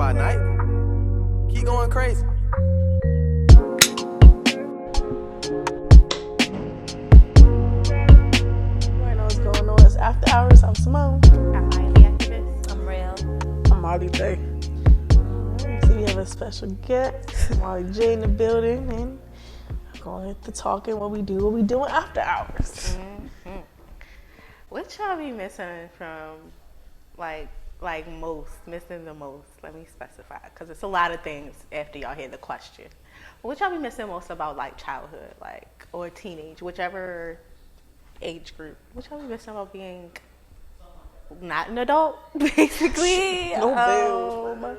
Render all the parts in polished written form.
by night. Keep going crazy. You already know what's going on. It's After Hours. I'm Simone. I'm MarleyJay. I'm real. I'm MarleyJay. So we have a special guest, MarleyJay in the building, and we're going to talking what we doing after hours. Mm-hmm. What y'all be missing from, missing the most? Let me specify, because it's a lot of things after y'all hear the question. What y'all be missing most about childhood, or teenage, whichever age group? What y'all be missing about being not an adult, basically? No bills.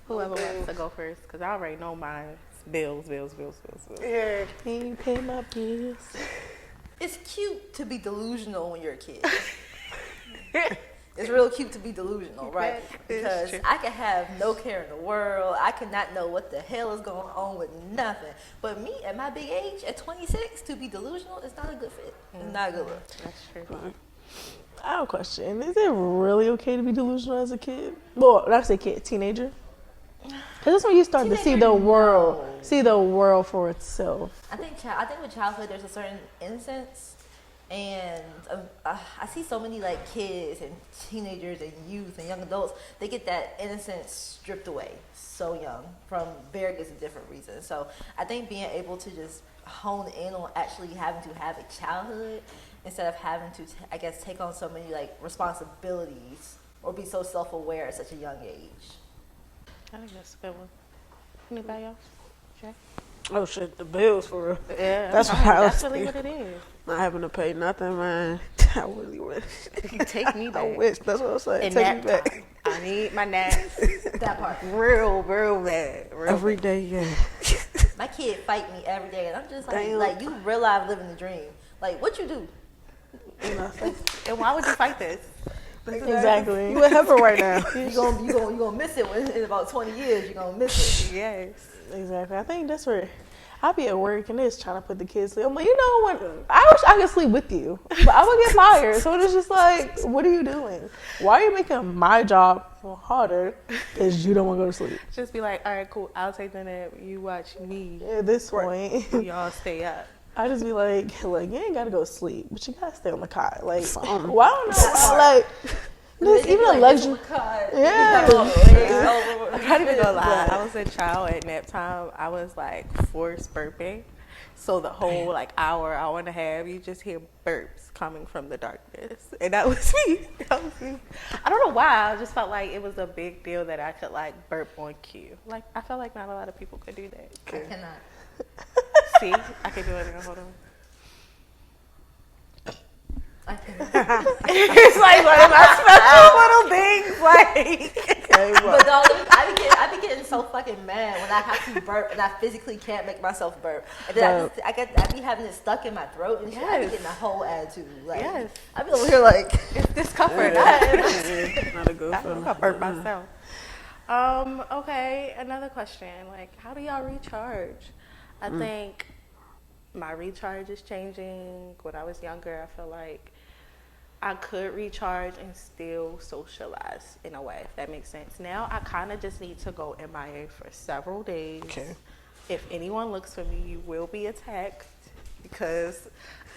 Whoever wants to go first, because I already know mine. Bills. Yeah, can you pay my bills? It's cute to be delusional when you're a kid. It's real cute to be delusional, right? Because I could have no care in the world. I could not know what the hell is going on with nothing. But me, at my big age, at 26, to be delusional is not a good fit. It's not a good look. That's true. I have a question. Is it really okay to be delusional as a kid? Well, not to say kid, teenager. Because that's when you start to see the world for itself. I think with childhood, there's a certain innocence. And I see so many kids and teenagers and youth and young adults, they get that innocence stripped away so young from various different reasons. So I think being able to just hone in on actually having to have a childhood instead of having to, take on so many responsibilities or be so self-aware at such a young age. I think that's a good one. Anybody else? Jay? Oh shit, the bills for real. Yeah, that's really what it is. Not having to pay nothing, man. I really wish. You take me back. I wish. That's what I'm saying. And take me back. I need my naps. That part. Real bad. Every day, yeah. My kid fight me every day, and I'm just Damn. you real life living the dream. What you do? Nothing. And why would you fight this? Exactly. You a heifer right now. You gonna miss it in about 20 years. You gonna miss it. Yes. Exactly. I think that's where I'll be at work and it's trying to put the kids to sleep. I'm like, I wish I could sleep with you, but I would get fired. So it's just what are you doing? Why are you making my job harder because you don't want to go to sleep? Just be like, all right, cool. I'll take the nap. You watch me. At this point, Y'all stay up. I just be like, you ain't gotta go to sleep, but you gotta stay on the cot. Well, I don't know. There's even a luxury. Yeah. I'm not even gonna lie. I was a child at nap time. I was forced burping. So the whole hour and a half, you just hear burps coming from the darkness. And that was me. I don't know why. I just felt like it was a big deal that I could burp on cue. I felt like not a lot of people could do that. I cannot. See? I can do it now. Hold on. I cannot. It's one of my special little things. But dog, I be getting so fucking mad when I have to burp and I physically can't make myself burp. And then I be having it stuck in my throat and shit. I be getting a whole attitude. Yes. I be over here it's discomfort. Not a good feeling. I burp myself. Okay, another question. How do y'all recharge? I think my recharge is changing. When I was younger, I feel like I could recharge and still socialize in a way, if that makes sense. Now I kind of just need to go MIA for several days. Okay. If anyone looks for me, you will be attacked because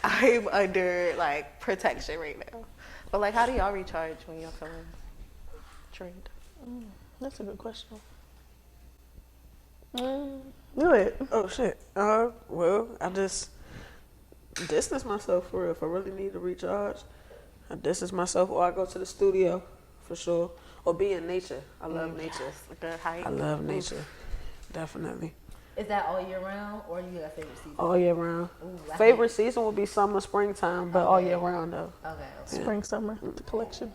I'm under protection right now. But how do y'all recharge when you're feeling drained? That's a good question. Do it. Oh shit. Well, I just distance myself for real. If I really need to recharge, I distance myself, or I go to the studio for sure, or be in nature. I love nature. Good hike. I love nature, definitely. Is that all year round, or do you have favorite season? All year round. Ooh, Favorite season would be summer, springtime, but all year round though. Okay. Spring, summer, the collection.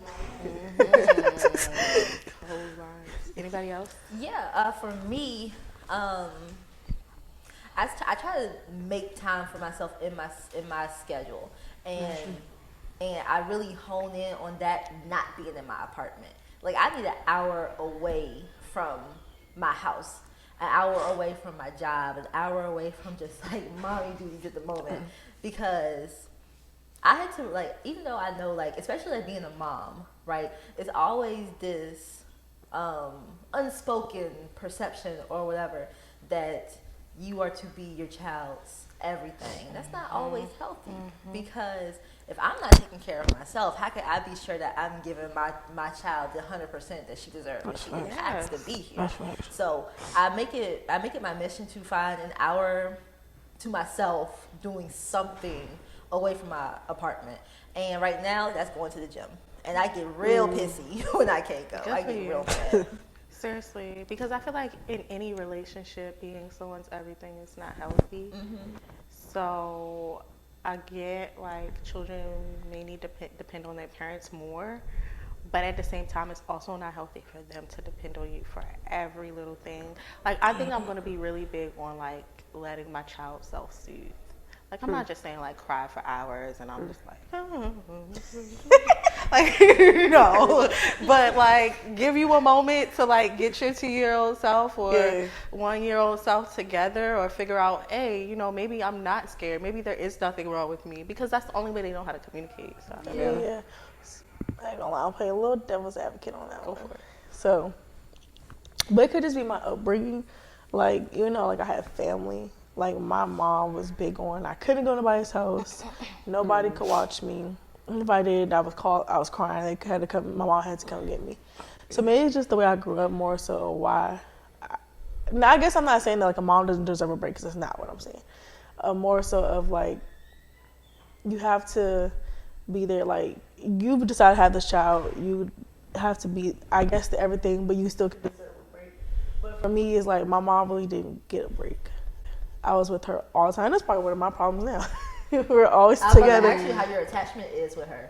Anybody else? Yeah. For me, I try to make time for myself in my schedule, and I really hone in on that not being in my apartment. I need an hour away from my house, an hour away from my job, an hour away from just mommy duties at the moment, because I had to even though I know especially being a mom, right? It's always this unspoken perception or whatever that you are to be your child's everything. That's not always healthy because if I'm not taking care of myself, how can I be sure that I'm giving my child the 100% that she deserves and she has to be here? So I make it my mission to find an hour to myself doing something away from my apartment. And right now that's going to the gym. And I get real pissy when I can't go. I get real mad. Seriously, because I feel like in any relationship, being someone's everything is not healthy. So I get like children may need to depend on their parents more, but at the same time, it's also not healthy for them to depend on you for every little thing. Like I think I'm gonna be really big on like letting my child self-soothe. Like I'm not just saying like cry for hours and I'm just like, like but like give you a moment to like get your 2-year-old self or 1-year-old self together or figure out, hey, maybe I'm not scared. Maybe there is nothing wrong with me because that's the only way they know how to communicate. So I ain't gonna lie, I'll play a little devil's advocate on that one. Go for it. So, but it could just be my upbringing. Like, like I had family. Like my mom was big on I couldn't go to nobody's house. Nobody could watch me. If I did, I was crying. They had to come. My mom had to come get me. So maybe it's just the way I grew up more so why. I guess I'm not saying that like a mom doesn't deserve a break because that's not what I'm saying. More so of like you have to be there. Like you decided to have this child, you have to be, I guess, to everything, but you still can deserve a break. But for me, it's like my mom really didn't get a break. I was with her all the time. That's probably one of my problems now. We're always together. Actually, how your attachment is with her?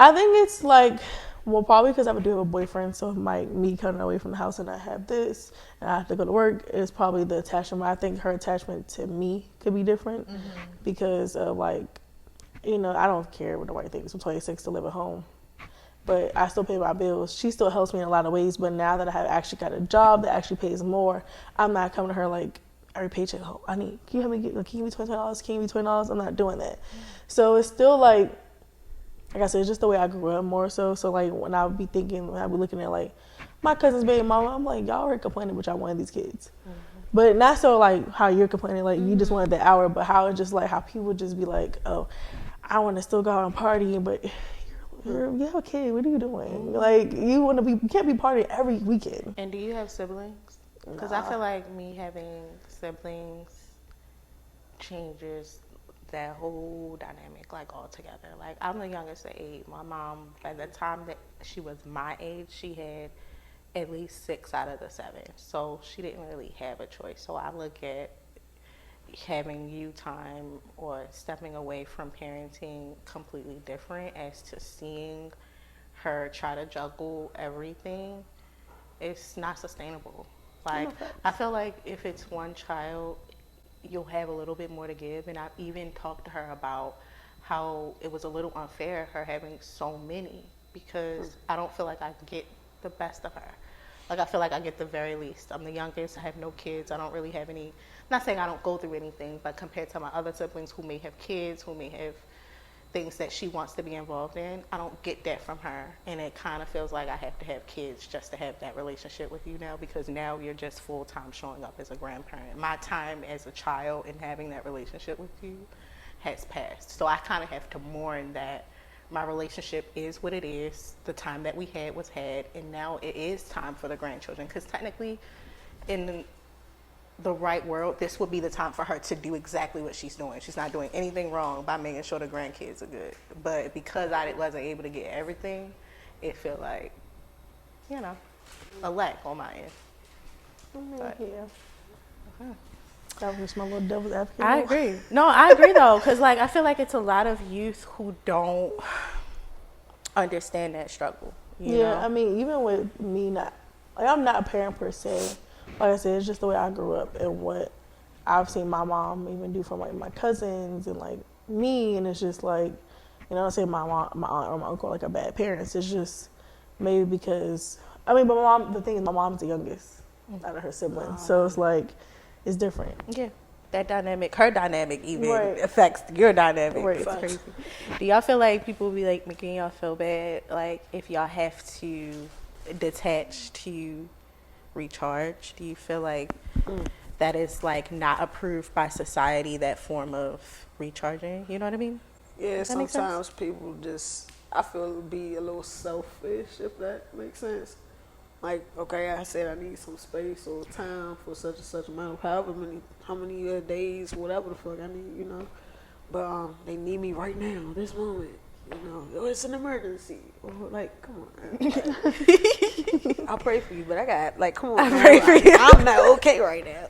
I think it's like, well, probably because I do have a boyfriend, so like me coming away from the house and I have this, and I have to go to work, it's probably the attachment. I think her attachment to me could be different because of like, I don't care what nobody thinks. I'm 26 to live at home. But I still pay my bills. She still helps me in a lot of ways, but now that I have actually got a job that actually pays more, I'm not coming to her like, every paycheck, can you help me can you give me $20? Can you give me $20? I'm not doing that. So it's still like I said, it's just the way I grew up more so. So like when I would be looking at like my cousin's baby mama, I'm like, y'all were complaining, but y'all wanted these kids. But not so like how you're complaining, like you just wanted that hour, but how it's just like how people just be like, oh, I want to still go out and party, but you have a kid. What are you doing? Like you can't be partying every weekend. And do you have siblings? Because I feel like me having siblings changes that whole dynamic like altogether. Like I'm the youngest of 8. My mom, by the time that she was my age, she had at least 6 out of the 7. So she didn't really have a choice. So I look at having you time or stepping away from parenting completely different as to seeing her try to juggle everything. It's not sustainable. Like, I feel like if it's one child, you'll have a little bit more to give. And I've even talked to her about how it was a little unfair, her having so many, because I don't feel like I get the best of her. Like, I feel like I get the very least. I'm the youngest. I have no kids. I don't really have any, not saying I don't go through anything, but compared to my other siblings who may have kids, who may have things that she wants to be involved in, I don't get that from her. And it kind of feels like I have to have kids just to have that relationship with you now, because now you're just full-time showing up as a grandparent. My time as a child and having that relationship with you has passed. So I kind of have to mourn that my relationship is what it is. The time that we had was had, and now it is time for the grandchildren, because technically in the right world, this would be the time for her to do exactly what she's doing. She's not doing anything wrong by making sure the grandkids are good. But because I wasn't able to get everything, it felt like, a lack on my end. But, That was just my little devil's advocate. I agree. No, I agree though, because I feel like it's a lot of youth who don't understand that struggle. You know? I mean, even with me I'm not a parent per se. Like I said, it's just the way I grew up and what I've seen my mom even do for my cousins and me, and it's just I'm saying my mom, my aunt or my uncle a bad parents. It's just maybe because but the thing is my mom's the youngest out of her siblings, so it's it's different. Yeah, that dynamic, her dynamic even affects your dynamic. Right. It's crazy. Do y'all feel like people be making y'all feel bad if y'all have to detached to recharge? Do you feel like that is like not approved by society, that form of recharging? You know what I mean? Yeah, Does that make sense? sometimes people just, I feel, be a little selfish, if that makes sense. Like, okay, I said I need some space or time for such and such amount of how many days, whatever the fuck I need, you know. But they need me right now, this moment. You know, oh, it's an emergency. Or like, come on, man. I'll pray for you, but I got like, come on, I man. pray for you. I'm not okay right now.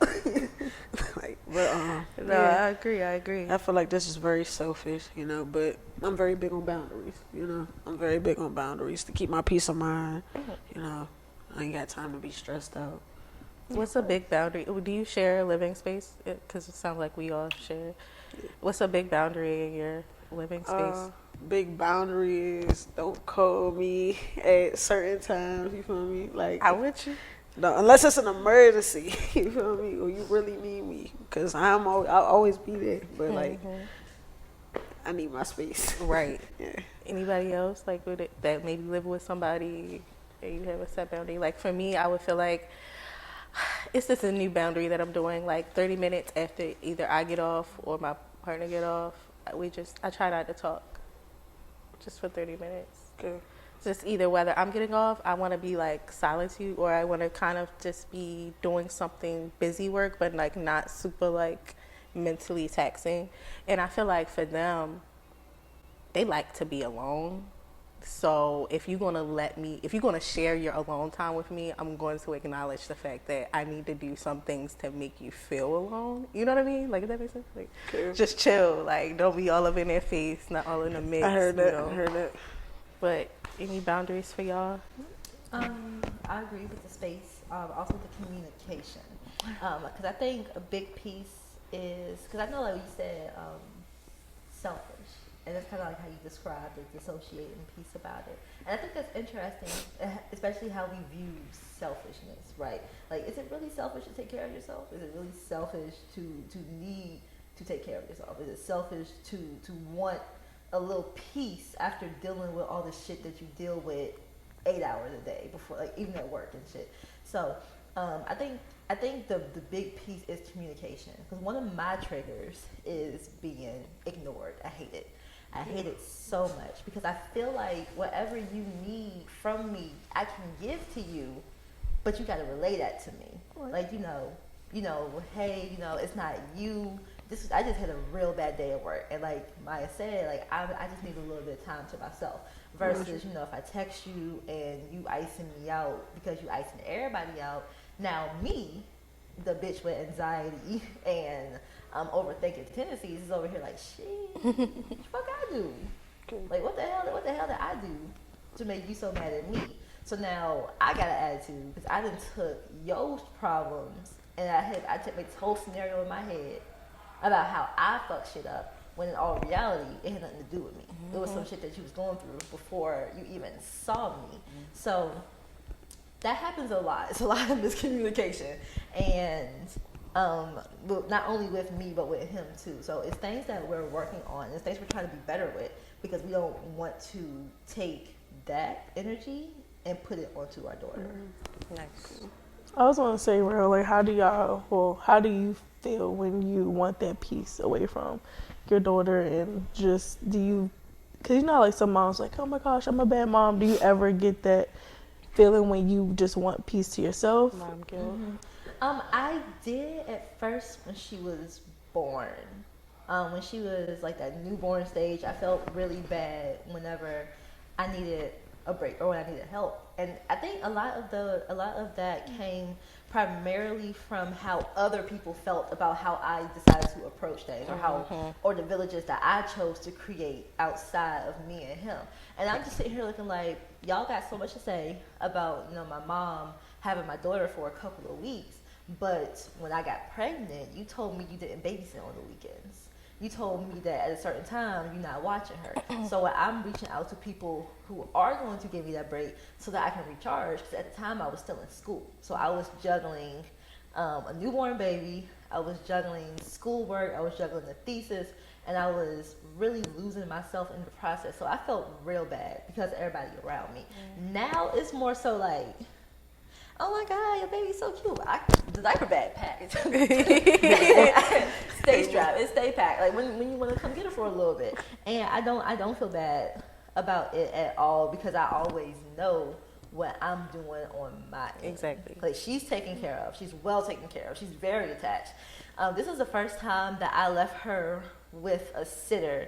Like, but No, yeah. I agree. I feel like this is very selfish, you know, but I'm very big on boundaries, you know. I'm very big on boundaries to keep my peace of mind, you know. I ain't got time to be stressed out. What's a big boundary? Do you share a living space? Because it sounds like we all share. What's a big boundary in your living space? Big boundary is don't call me at certain times, you feel me? Like, I with you. no, unless it's an emergency, you feel me? Or you really need me, because I'll always be there, but like, I need my space. Right. Yeah. Anybody else like with it, that maybe live with somebody and you have a set boundary? Like for me, I would feel like it's just a new boundary that I'm doing. Like 30 minutes after either I get off or my partner get off, I try not to talk, just for 30 minutes. Okay. Just either whether I'm getting off, I want to be like solitude, or I want to kind of just be doing something busy work, but like not super like mentally taxing. And I feel like for them, they like to be alone. So if you're going to share your alone time with me, I'm going to acknowledge the fact that I need to do some things to make you feel alone. You know what I mean? Like, does that make sense? Like, just chill. Like, don't be all up in their face, not all in the mix. I heard that. You know? I heard that. But any boundaries for y'all? I agree with the space. Also the communication, because I think a big piece is, because I know like you said, selfish, and that's kind of like how you described it, dissociating piece about it. And I think that's interesting, especially how we view selfishness, right? Like, is it really selfish to take care of yourself? Is it really selfish to need to take care of yourself? Is it selfish to want a little peace after dealing with all the shit that you deal with 8 hours a day before, like even at work and shit? So I think the big piece is communication, because one of my triggers is being ignored. I hate it. I hate it so much, because I feel like whatever you need from me, I can give to you, but you got to relay that to me. Like, you know, hey, it's not you. I just had a real bad day at work, and like Maya said, like I just need a little bit of time to myself. Versus, if I text you and you icing me out because you icing everybody out, now me, the bitch with anxiety and overthinking tendencies, is over here like, shit, what the fuck I do? Like, what the hell did I do to make you so mad at me? So now I got an attitude because I done took your problems and I took this whole scenario in my head about how I fucked shit up, when in all reality it had nothing to do with me. It was some shit that you was going through before you even saw me. So that happens a lot. It's a lot of miscommunication, and not only with me but with him too. So it's things that we're working on. It's things we're trying to be better with, because we don't want to take that energy and put it onto our daughter. Nice. I was want to say, real, like, how do you feel when you want that peace away from your daughter, and just, because like some moms like, oh my gosh, I'm a bad mom. Do you ever get that feeling when you just want peace to yourself? Mom guilt. I did at first when she was born. When she was like that newborn stage, I felt really bad whenever I needed a break or when I needed help. And I think a lot of that came primarily from how other people felt about how I decided to approach things, or the villages that I chose to create outside of me and him. And I'm just sitting here looking like, y'all got so much to say about my mom having my daughter for a couple of weeks, but when I got pregnant, you told me you didn't babysit on the weekends. You told me that at a certain time you're not watching her. So I'm reaching out to people who are going to give me that break so that I can recharge, because at the time I was still in school. So I was juggling a newborn baby, I was juggling schoolwork, I was juggling the thesis, and I was really losing myself in the process. So I felt real bad because of everybody around me. Now it's more so like, oh my God, your baby's so cute. The diaper bag packed. Stay strapped. It stay packed. Like when you want to come get it for a little bit. And I don't feel bad about it at all because I always know what I'm doing on my end. Exactly. Like she's taken care of. She's well taken care of. She's very attached. This is the first time that I left her with a sitter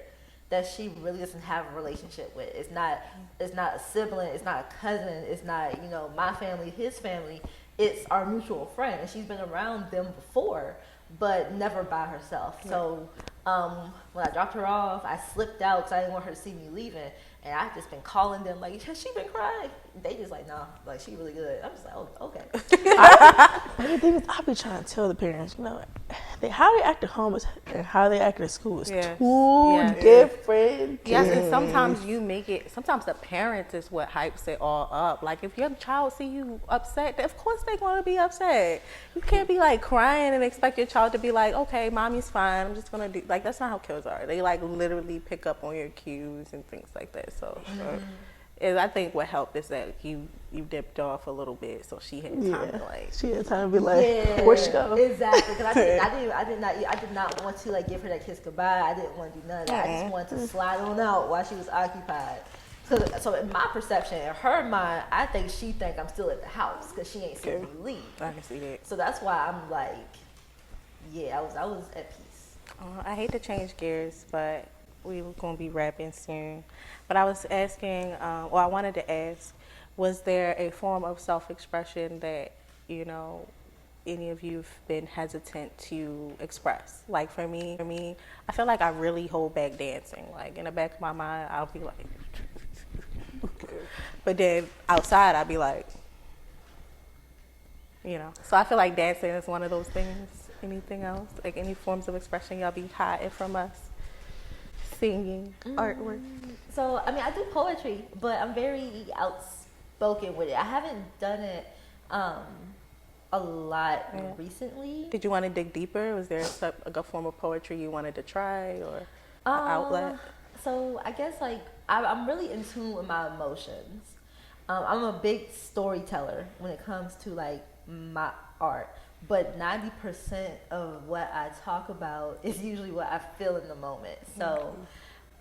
that she really doesn't have a relationship with. It's not a sibling, it's not a cousin, it's not, my family, his family. It's our mutual friend, and she's been around them before, but never by herself. Yeah. So when I dropped her off, I slipped out because I didn't want her to see me leaving, and I've just been calling them like, has she been crying? They just like, nah, like she really good. I'm just like, oh, okay. The thing is, I be trying to tell the parents, how they act at home and how they act at school is two different. Yes, and sometimes sometimes the parents is what hypes it all up. Like if your child see you upset, of course they're going to be upset. You can't be like crying and expect your child to be like, okay, mommy's fine, I'm just going to do, like that's not how kids are. They like literally pick up on your cues and things like that. So I think what helped is that you dipped off a little bit, so she had time to like. She had time to be like, where'd she go? Exactly, because I did not want to like give her that kiss goodbye. I didn't want to do none of that. I just wanted to slide on out while she was occupied. So in my perception, in her mind, I think she think I'm still at the house because she ain't seen me leave. I can see that. So that's why I'm like, I was at peace. I hate to change gears, but we were going to be wrapping soon. But I was asking, I wanted to ask, was there a form of self-expression that, any of you've been hesitant to express? Like for me, I feel like I really hold back dancing. Like in the back of my mind, I'll be like, but then outside I'll be like, So I feel like dancing is one of those things. Anything else? Like any forms of expression y'all be hiding from us? Singing, artwork. So, I do poetry, but I'm very outspoken with it. I haven't done it a lot recently. Did you want to dig deeper? Was there a form of poetry you wanted to try or an outlet? So, I guess, I'm really in tune with my emotions. I'm a big storyteller when it comes to, my art. But 90% of what I talk about is usually what I feel in the moment. So,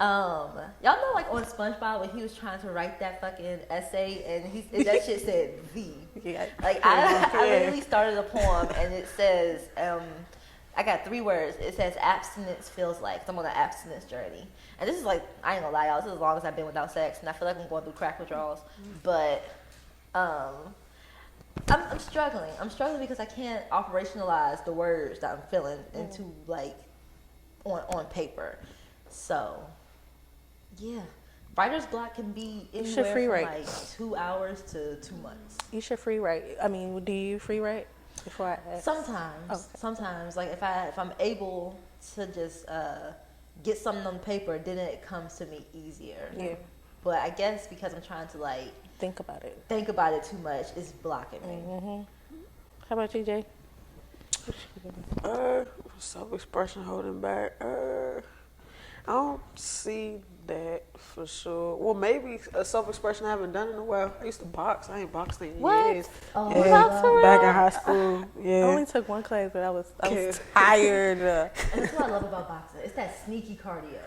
y'all know, on SpongeBob when he was trying to write that fucking essay and that shit said V. Yeah. I literally started a poem and it says, I got 3 words. It says abstinence feels like. So I'm on an abstinence journey. And this is I ain't gonna lie, y'all, this is as long as I've been without sex, and I feel like I'm going through crack withdrawals. But, I'm struggling. I'm struggling because I can't operationalize the words that I'm feeling into on paper. So, yeah, writer's block can be anywhere from 2 hours to 2 months. You should free write. Do you free write? Before I ask. Sometimes, if I'm able to just get something on paper, then it comes to me easier. Yeah. But I guess because I'm trying to think about it too much, it's blocking me. Mm-hmm. How about you, Jay? Self-expression holding back. I don't see that for sure. Well, maybe a self-expression I haven't done in a while. I used to box. I ain't boxed in years. Oh, yeah, back in high school. Yeah. I only took one class, but I was tired. And that's what I love about boxing. It's that sneaky cardio.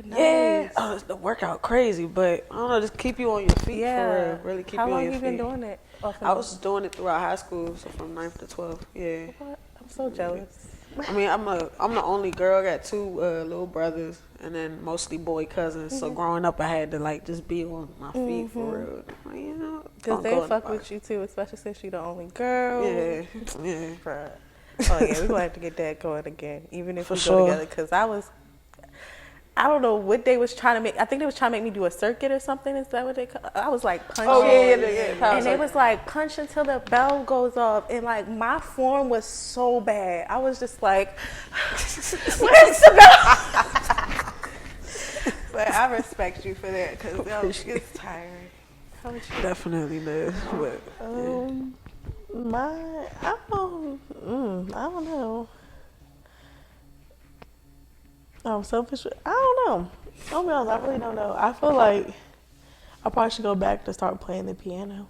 Nice. Yeah. Oh, it's the workout crazy, but I don't know, just keep you on your feet for real. Really keep you on your feet. How long you been doing it? I was doing it throughout high school, so from 9th to 12th. Yeah. What? I'm so jealous. I'm the only girl. I got 2 little brothers, and then mostly boy cousins. So growing up, I had to just be on my feet for real. Because they fuck with you too, especially since you're the only girl. Yeah. Bruh. Oh yeah, we're gonna have to get that going again, even if we go together. Because I don't know what they was trying to make. I think they was trying to make me do a circuit or something. Is that what they? I was punching. Oh yeah. And they was punch until the bell goes off, and my form was so bad. I was just where's the bell? But I respect you for that because it's tiring. How about you? Definitely does. But I don't know. I'm selfish. I don't know. I'll be honest, I really don't know. I feel like I probably should go back to start playing the piano.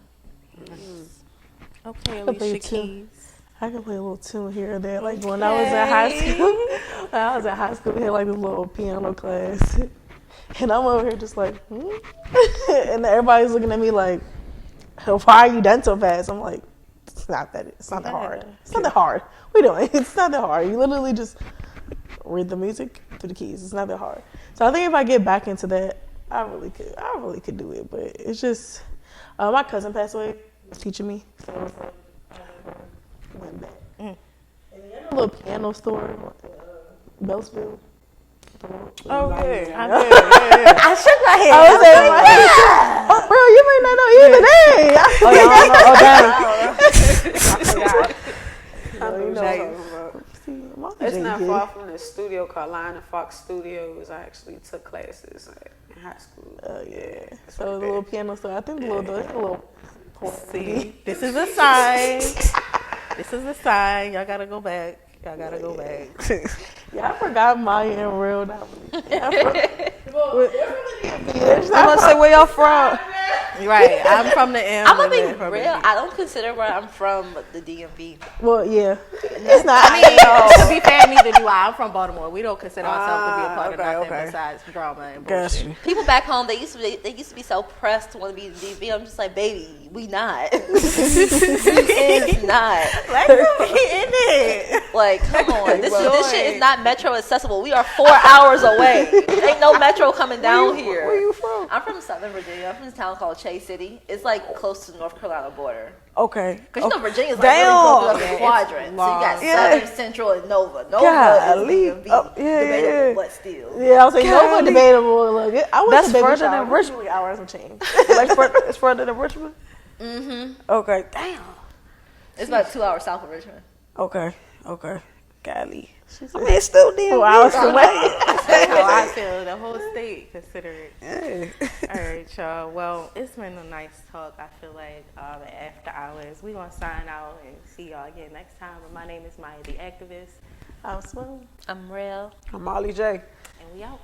Okay, I can play Alicia too. Keys. I can play a little tune here or there. Like when I was in high school, we had like this little piano class. And I'm over here just like, and everybody's looking at me like, why are you done so fast? I'm like, it's not that hard. It's not that hard. We doing it's not that hard. You literally just read the music through the keys. It's not that hard. So I think if I get back into that, I really could do it. But it's just, my cousin passed away, was teaching me. So I was like, I went back. And they had a little piano store, Bellsville. Oh, yeah. I shook my head. I was like, oh, bro, you may not know either. Hey, It's not far from the studio called Lion and Fox Studios. I actually took classes in high school. Oh yeah. So the little piano store. I think the little. See, this is a sign. This is a sign. Y'all gotta go back. Yeah, I forgot Maya and real. Not really. I'm gonna say where y'all from. Right, I'm from the M. I'm gonna be real. I don't consider where I'm from the DMV. Well, yeah, it's not. I mean, to be fair, neither do I. I'm from Baltimore. We don't consider ourselves to be a part of nothing besides drama and bullshit. People back home, they used to be so pressed to want to be in the DMV. I'm just like, baby, we not. It's not. Let's go in it. Like, come on. This shit is not metro accessible. We are 4 hours away. Ain't no metro coming down here. Where you from? I'm from Southern Virginia. I'm from this town called Chase City. It's like close to the North Carolina border. Okay. Because you know Virginia's like really broken up in quadrants. So you got Southern, Central, and Nova. Nova is DMV. Debatable, but still. Yeah, I was like, Nova debatable. Look, I went That's to baby further shower. than Richmond. Usually hours of change. It's further than Richmond? Mm-hmm. Okay. Damn. It's about 2 hours south of Richmond. Okay. Golly. I mean, it's still DMV. 4 hours away. That's how I feel. The whole state consider it. Yeah. All right, y'all. Well, it's been a nice talk. I feel like after hours, we're going to sign out and see y'all again next time. But my name is Maya the Activist. I'm Swoon. I'm real. I'm MarleyJay. And we out.